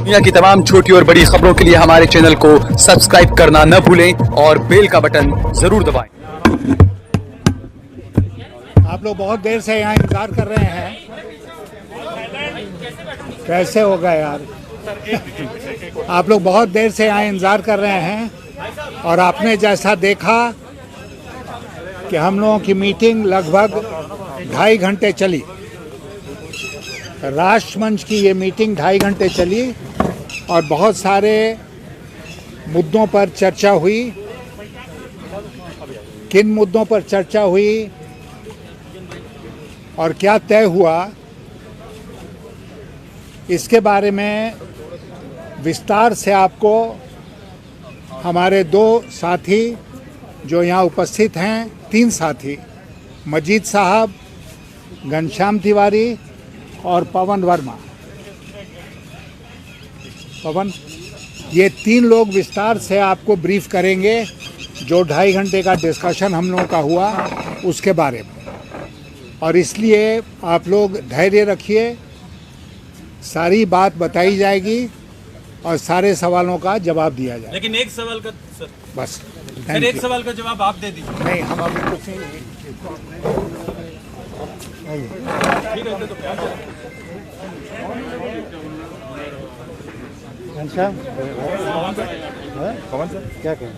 दुनिया की तमाम छोटी और बड़ी खबरों के लिए हमारे चैनल को सब्सक्राइब करना न भूलें और बेल का बटन जरूर दबाएं। आप लोग बहुत देर से यहाँ इंतजार कर रहे हैं। कैसे होगा यार? आप लोग बहुत देर से यहाँ इंतजार कर रहे हैं और आपने जैसा देखा कि हम लोगों की मीटिंग लगभग 2.5 घंटे चली। राष्ट्रमंच की ये मीटिंग 2.5 घंटे चली और बहुत सारे मुद्दों पर चर्चा हुई। किन मुद्दों पर चर्चा हुई और क्या तय हुआ, इसके बारे में विस्तार से आपको हमारे 2 साथी जो यहाँ उपस्थित हैं, 3 साथी, मजीद साहब, घनश्याम तिवारी और पवन वर्मा। पवन, ये 3 लोग विस्तार से आपको ब्रीफ करेंगे जो 2.5 घंटे का डिस्कशन हम लोगों का हुआ उसके बारे में। और इसलिए आप लोग धैर्य रखिए, सारी बात बताई जाएगी और सारे सवालों का जवाब दिया जाएगा। लेकिन एक सवाल का सर, बस सर एक सवाल का जवाब आप दे दीजिए। नहीं, हम अभी कुछ नहीं। घनश्याम, पवन सर क्या कहें?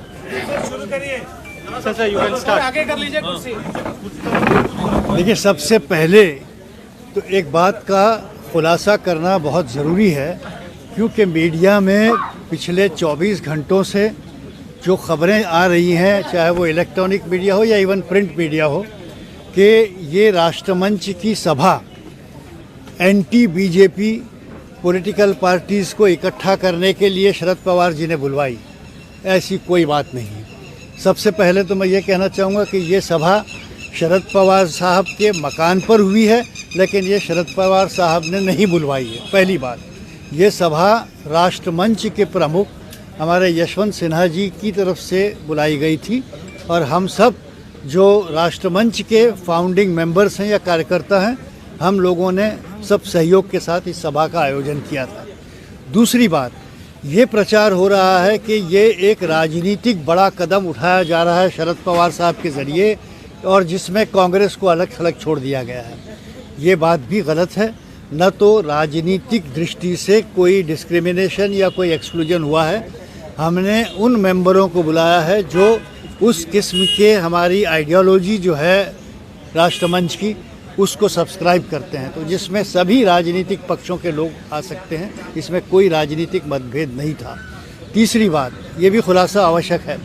शुरू करिए। Sir you can start. आगे कर लीजिए कुर्सी। देखिए, सबसे पहले तो एक बात का खुलासा करना बहुत ज़रूरी है, क्योंकि मीडिया में पिछले 24 घंटों से जो खबरें आ रही हैं, चाहे वो इलेक्ट्रॉनिक मीडिया हो या इवन प्रिंट मीडिया हो, कि ये राष्ट्रमंच की सभा एंटी बीजेपी पॉलिटिकल पार्टीज़ को इकट्ठा करने के लिए शरद पवार जी ने बुलवाई। ऐसी कोई बात नहीं है। सबसे पहले तो मैं ये कहना चाहूँगा कि ये सभा शरद पवार साहब के मकान पर हुई है, लेकिन ये शरद पवार साहब ने नहीं बुलवाई है। पहली बात, ये सभा राष्ट्रमंच के प्रमुख हमारे यशवंत सिन्हा जी की तरफ से बुलाई गई थी और हम सब जो राष्ट्रमंच के फाउंडिंग मेंबर्स हैं या कार्यकर्ता हैं, हम लोगों ने सब सहयोग के साथ इस सभा का आयोजन किया था। दूसरी बात, ये प्रचार हो रहा है कि ये एक राजनीतिक बड़ा कदम उठाया जा रहा है शरद पवार साहब के ज़रिए और जिसमें कांग्रेस को अलग थलग छोड़ दिया गया है। ये बात भी गलत है। न तो राजनीतिक दृष्टि से कोई डिस्क्रिमिनेशन या कोई एक्सक्लूजन हुआ है। हमने उन मेंबरों को बुलाया है जो उस किस्म के हमारी आइडियोलॉजी जो है राष्ट्रमंच की, उसको सब्सक्राइब करते हैं, तो जिसमें सभी राजनीतिक पक्षों के लोग आ सकते हैं। इसमें कोई राजनीतिक मतभेद नहीं था। तीसरी बात, ये भी खुलासा आवश्यक है,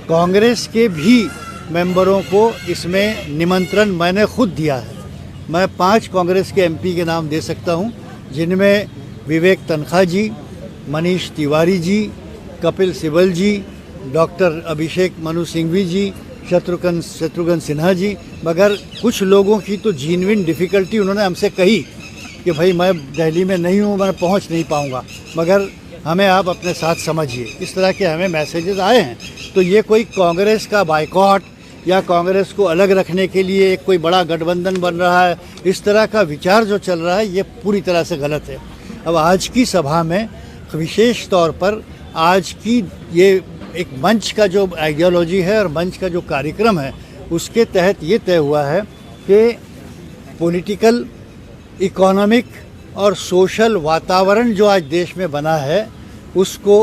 कांग्रेस के भी मेंबरों को इसमें निमंत्रण मैंने खुद दिया है। मैं 5 कांग्रेस के एमपी के नाम दे सकता हूं, जिनमें विवेक तनखा जी, मनीष तिवारी जी, कपिल सिब्बल जी, डॉक्टर अभिषेक मनु सिंघवी जी, शत्रुघ्न सिन्हा जी। मगर कुछ लोगों की तो जेन्युइन डिफ़िकल्टी उन्होंने हमसे कही कि भाई मैं दिल्ली में नहीं हूँ, मैं पहुँच नहीं पाऊँगा, मगर हमें आप अपने साथ समझिए। इस तरह के हमें मैसेजेस आए हैं। तो ये कोई कांग्रेस का बाइकॉट या कांग्रेस को अलग रखने के लिए एक कोई बड़ा गठबंधन बन रहा है, इस तरह का विचार जो चल रहा है, ये पूरी तरह से गलत है। अब आज की सभा में विशेष तौर पर आज की ये एक मंच का जो आइडियोलॉजी है और मंच का जो कार्यक्रम है, उसके तहत ये तय हुआ है कि पॉलिटिकल, इकोनॉमिक और सोशल वातावरण जो आज देश में बना है, उसको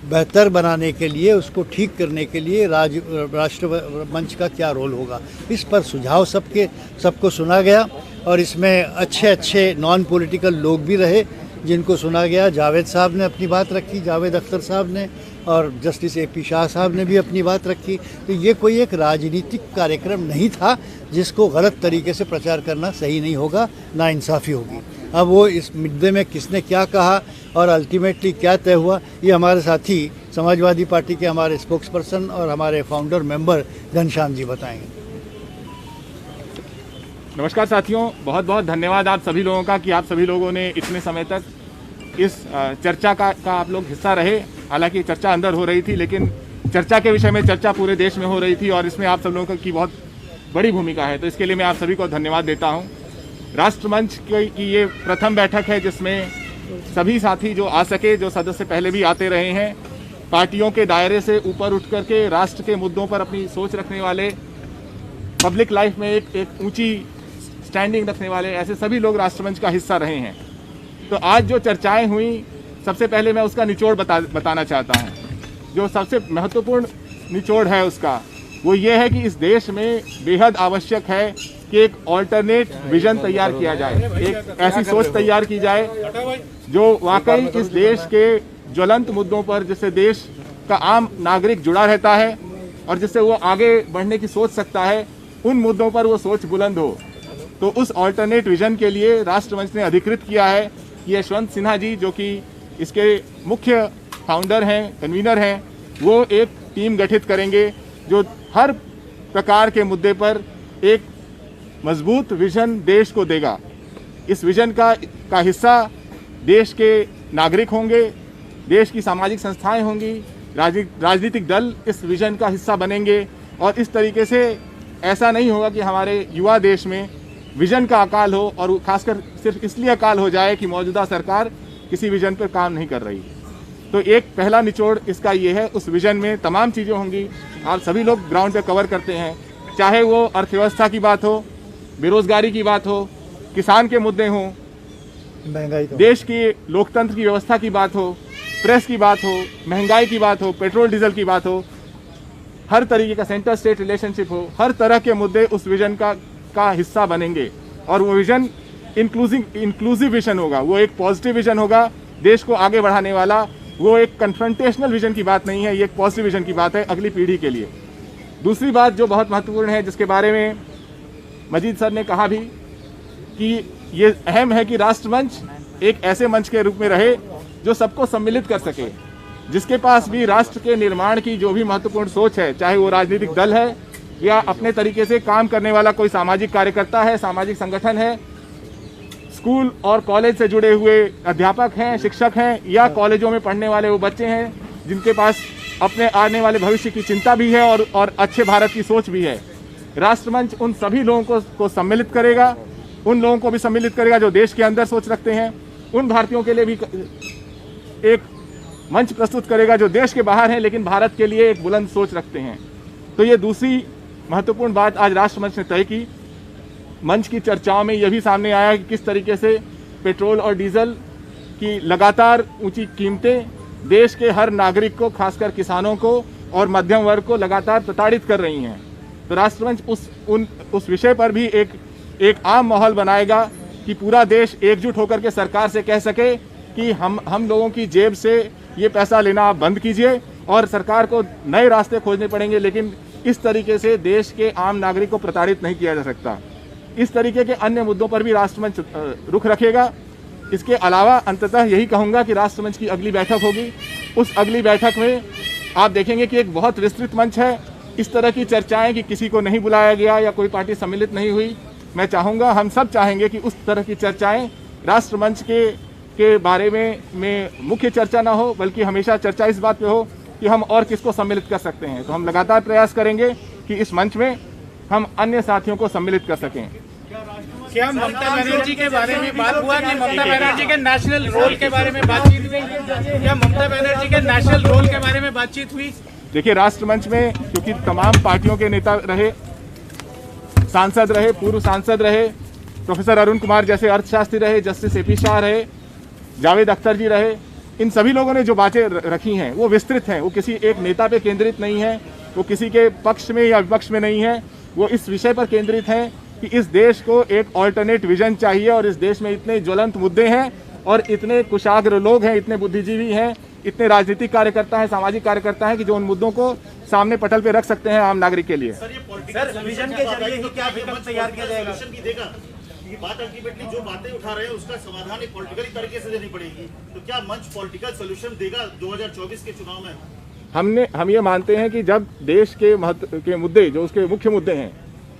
बेहतर बनाने के लिए, उसको ठीक करने के लिए राष्ट्र मंच का क्या रोल होगा, इस पर सुझाव सबको सुना गया। और इसमें अच्छे नॉन पॉलिटिकल लोग भी रहे जिनको सुना गया। जावेद साहब ने अपनी बात रखी, जावेद अख्तर साहब ने, और जस्टिस AP शाह साहब ने भी अपनी बात रखी। तो ये कोई एक राजनीतिक कार्यक्रम नहीं था जिसको गलत तरीके से प्रचार करना सही नहीं होगा, नाइंसाफ़ी होगी। अब वो इस मुद्दे में किसने क्या कहा और अल्टीमेटली क्या तय हुआ, ये हमारे साथी समाजवादी पार्टी के हमारे स्पोक्स पर्सन और हमारे फाउंडर मेंबर घनश्याम जी बताएंगे। नमस्कार साथियों, बहुत बहुत धन्यवाद आप सभी लोगों का कि आप सभी लोगों ने इतने समय तक इस चर्चा का आप लोग हिस्सा रहे। हालांकि चर्चा अंदर हो रही थी, लेकिन चर्चा के विषय में चर्चा पूरे देश में हो रही थी और इसमें आप सब लोगों की बहुत बड़ी भूमिका है। तो इसके लिए मैं आप सभी को धन्यवाद देता हूं। राष्ट्रमंच की ये प्रथम बैठक है जिसमें सभी साथी जो आ सके, जो सदस्य पहले भी आते रहे हैं, पार्टियों के दायरे से ऊपर उठ करके राष्ट्र के मुद्दों पर अपनी सोच रखने वाले, पब्लिक लाइफ में एक ऊंची स्टैंडिंग रखने वाले, ऐसे सभी लोग राष्ट्रमंच का हिस्सा रहे हैं। तो आज जो चर्चाएं हुई, सबसे पहले मैं उसका निचोड़ बताना चाहता हूं। जो सबसे महत्वपूर्ण निचोड़ है उसका, वो ये है कि इस देश में बेहद आवश्यक है कि एक ऑल्टरनेट विजन तैयार किया जाए, एक ऐसी सोच तैयार की जाए जो वाकई इस देश के ज्वलंत मुद्दों पर, जिससे देश का आम नागरिक जुड़ा रहता है और जिससे वो आगे बढ़ने की सोच सकता है, उन मुद्दों पर वो सोच बुलंद हो। तो उस ऑल्टरनेट विजन के लिए राष्ट्रमंच ने अधिकृत किया है कि यशवंत सिन्हा जी, जो कि इसके मुख्य फाउंडर हैं, कन्वीनर हैं, वो एक टीम गठित करेंगे जो हर प्रकार के मुद्दे पर एक मजबूत विजन देश को देगा। इस विजन का हिस्सा देश के नागरिक होंगे, देश की सामाजिक संस्थाएं होंगी, राजनीतिक दल इस विजन का हिस्सा बनेंगे। और इस तरीके से ऐसा नहीं होगा कि हमारे युवा देश में विजन का अकाल हो, और खासकर सिर्फ इसलिए अकाल हो जाए कि मौजूदा सरकार किसी विजन पर काम नहीं कर रही। तो एक पहला निचोड़ इसका ये है, उस विजन में तमाम चीज़ें होंगी। आप सभी लोग ग्राउंड पे कवर करते हैं, चाहे वो अर्थव्यवस्था की बात हो, बेरोजगारी की बात हो, किसान के मुद्दे हों, महंगाई तो देश की लोकतंत्र की व्यवस्था की बात हो, प्रेस की बात हो, महंगाई की बात हो, पेट्रोल डीजल की बात हो, हर तरीके का सेंटर स्टेट रिलेशनशिप हो, हर तरह के मुद्दे उस विजन का हिस्सा बनेंगे। और वो विजन इंक्लूसिव विजन होगा, वो एक पॉजिटिव विजन होगा, देश को आगे बढ़ाने वाला। वो एक कन्फ्रंटेशनल विजन की बात नहीं है, ये एक पॉजिटिव विजन की बात है अगली पीढ़ी के लिए। दूसरी बात जो बहुत महत्वपूर्ण है, जिसके बारे में मजीद सर ने कहा भी, कि ये अहम है कि राष्ट्रमंच एक ऐसे मंच के रूप में रहे जो सबको सम्मिलित कर सके, जिसके पास भी राष्ट्र के निर्माण की जो भी महत्वपूर्ण सोच है, चाहे वो राजनीतिक दल है या अपने तरीके से काम करने वाला कोई सामाजिक कार्यकर्ता है, सामाजिक संगठन है, स्कूल और कॉलेज से जुड़े हुए अध्यापक हैं, शिक्षक हैं, या कॉलेजों में पढ़ने वाले वो बच्चे हैं जिनके पास अपने आने वाले भविष्य की चिंता भी है और अच्छे भारत की सोच भी है। राष्ट्रमंच उन सभी लोगों को सम्मिलित करेगा, उन लोगों को भी सम्मिलित करेगा जो देश के अंदर सोच रखते हैं, उन भारतीयों के लिए भी एक मंच प्रस्तुत करेगा जो देश के बाहर हैं लेकिन भारत के लिए एक बुलंद सोच रखते हैं। तो ये दूसरी महत्वपूर्ण बात आज राष्ट्रमंच ने तय की। मंच की चर्चाओं में यह भी सामने आया कि किस तरीके से पेट्रोल और डीजल की लगातार ऊंची कीमतें देश के हर नागरिक को, खासकर किसानों को और मध्यम वर्ग को लगातार प्रताड़ित कर रही हैं। तो राष्ट्रमंच उस विषय पर भी एक आम माहौल बनाएगा कि पूरा देश एकजुट होकर के सरकार से कह सके कि हम लोगों की जेब से ये पैसा लेना आप बंद कीजिए और सरकार को नए रास्ते खोजने पड़ेंगे, लेकिन इस तरीके से देश के आम नागरिक को प्रताड़ित नहीं किया जा सकता। इस तरीके के अन्य मुद्दों पर भी राष्ट्रमंच रुख रखेगा। इसके अलावा अंततः यही कहूँगा कि राष्ट्रमंच की अगली बैठक होगी, उस अगली बैठक में आप देखेंगे कि एक बहुत विस्तृत मंच है। इस तरह की चर्चाएं कि किसी को नहीं बुलाया गया या कोई पार्टी सम्मिलित नहीं हुई, मैं चाहूँगा, हम सब चाहेंगे कि उस तरह की चर्चाएं राष्ट्रमंच के बारे में मुख्य चर्चा ना हो, बल्कि हमेशा चर्चा इस बात पे हो कि हम और किसको सम्मिलित कर सकते हैं। तो हम लगातार प्रयास करेंगे कि इस मंच में हम अन्य साथियों को सम्मिलित कर सकें। क्या ममता बनर्जी के बारे में बात हुआ कि ममता बनर्जी के नेशनल रोल के बारे में बातचीत हुई? क्या ममता बनर्जी के नेशनल रोल के बारे में बातचीत हुई? देखिए, राष्ट्रमंच में क्योंकि तमाम पार्टियों के नेता रहे, सांसद रहे, पूर्व सांसद रहे, प्रोफेसर अरुण कुमार जैसे अर्थशास्त्री रहे, जस्टिस AP शाह रहे, जावेद अख्तर जी रहे, इन सभी लोगों ने जो बातें रखी हैं वो विस्तृत हैं, वो किसी एक नेता पे केंद्रित नहीं है, वो किसी के पक्ष में या विपक्ष में नहीं है, वो इस विषय पर केंद्रित हैं कि इस देश को एक ऑल्टरनेट विजन चाहिए और इस देश में इतने ज्वलंत मुद्दे हैं और इतने कुशाग्र लोग हैं, इतने बुद्धिजीवी हैं, इतने राजनीतिक कार्यकर्ता हैं, सामाजिक कार्यकर्ता हैं कि जो उन मुद्दों को सामने पटल पे रख सकते हैं आम नागरिक के लिए। सर, विजन के जरिए ही क्या विकल्प तैयार किया जाएगा? ये बात अल्टीमेटली जो बातें उठा रहे हैं उसका समाधान एक पॉलिटिकल तरीके से देनी पड़ेगी। तो क्या मंच पॉलिटिकल सॉल्यूशन देगा 2024 के चुनाव में? हम ये मानते हैं कि जब देश के महत्व के मुद्दे, जो उसके मुख्य मुद्दे हैं,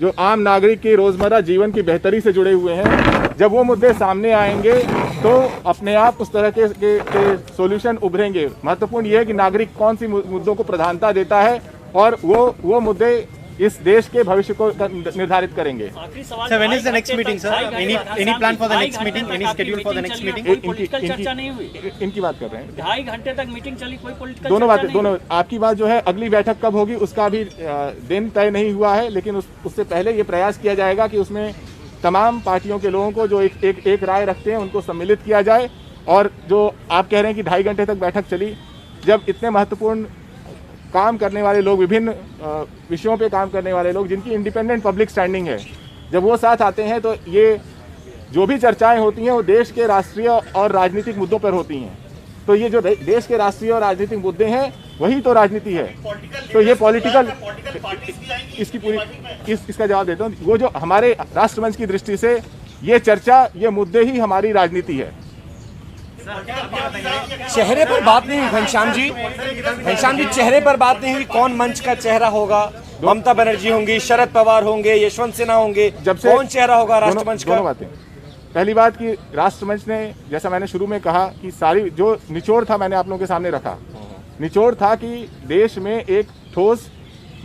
जो आम नागरिक की रोजमर्रा जीवन की बेहतरी से जुड़े हुए हैं, जब वो मुद्दे सामने आएंगे तो अपने आप उस तरह के सॉल्यूशन उभरेंगे। महत्वपूर्ण ये है कि नागरिक कौन सी मुद्दों को प्रधानता देता है और वो मुद्दे इस देश के भविष्य को निर्धारित करेंगे। आखिरी सवाल, Sir, when is the next meeting, sir? Any plan for the next meeting? Any schedule for the next meeting? कोई पॉलिटिकल चर्चा नहीं हुई। इनकी बात कर रहे हैं। 2.5 घंटे तक मीटिंग चली, कोई पॉलिटिकल दोनों चर्चा बातें, नहीं दोनों आपकी बात जो है अगली बैठक कब होगी उसका भी दिन तय नहीं हुआ है, लेकिन उससे पहले ये प्रयास किया जाएगा कि उसमें तमाम पार्टियों के लोगों को जो एक राय रखते हैं उनको सम्मिलित किया जाए। और जो आप कह रहे हैं कि 2.5 घंटे तक बैठक चली, जब इतने महत्वपूर्ण काम करने वाले लोग, विभिन्न विषयों पे काम करने वाले लोग जिनकी इंडिपेंडेंट पब्लिक स्टैंडिंग है, जब वो साथ आते हैं तो ये जो भी चर्चाएं होती हैं वो देश के राष्ट्रीय और राजनीतिक मुद्दों पर होती हैं। तो ये जो देश के राष्ट्रीय और राजनीतिक मुद्दे हैं वही तो राजनीति है। तो ये पॉलिटिकल इसकी पूरी इसका जवाब देता हूँ। वो जो हमारे राष्ट्रमंच की दृष्टि से ये चर्चा, ये मुद्दे ही हमारी राजनीति है। चेहरे पर बात नहीं हुई घनश्याम जी, चेहरे पर बात नहीं हुई कौन मंच का चेहरा होगा। ममता बनर्जी होंगी, शरद पवार होंगे, यशवंत सिन्हा होंगे, जब से कौन चेहरा होगा राष्ट्रमंच का? दोनों बातें। पहली बात कि राष्ट्रमंच ने, जैसा मैंने शुरू में कहा कि सारी जो निचोड़ था मैंने आप लोगों के सामने रखा। निचोड़ था कि देश में एक ठोस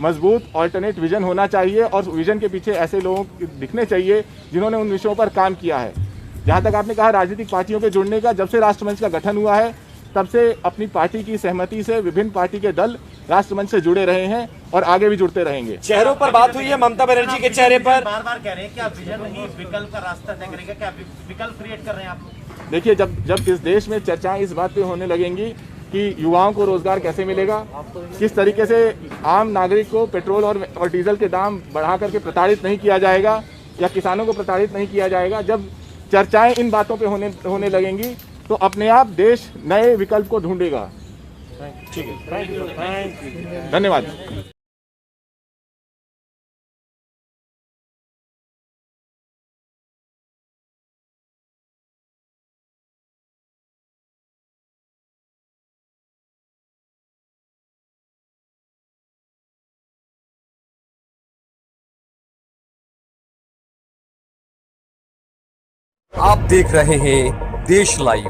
मजबूत ऑल्टरनेट विजन होना चाहिए और विजन के पीछे ऐसे लोग दिखने चाहिए जिन्होंने उन विषयों पर काम किया है। जहाँ तक आपने कहा राजनीतिक पार्टियों के जुड़ने का, जब से राष्ट्रमंच का गठन हुआ है तब से अपनी पार्टी की सहमति से विभिन्न पार्टी के दल राष्ट्रमंच से जुड़े रहे हैं और आगे भी जुड़ते रहेंगे। चेहरों पर बात हुई है ममता बनर्जी के चेहरे पर। बार बार कह रहे हैं कि आप विजन नहीं विकल्प का रास्ता तय करेंगे, क्या विकल्प क्रिएट कर रहे हैं आप? देखिए, जब इस देश में चर्चाएं इस बात पे होने लगेंगी कि युवाओं को रोजगार कैसे मिलेगा, किस तरीके से आम नागरिक को पेट्रोल और डीजल के दाम बढ़ा करके प्रताड़ित नहीं किया जाएगा या किसानों को प्रताड़ित नहीं किया जाएगा, जब चर्चाएं इन बातों पे होने लगेंगी तो अपने आप देश नए विकल्प को ढूंढेगा। ठीक है, धन्यवाद। आप देख रहे हैं देश लाइव,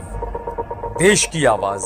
देश की आवाज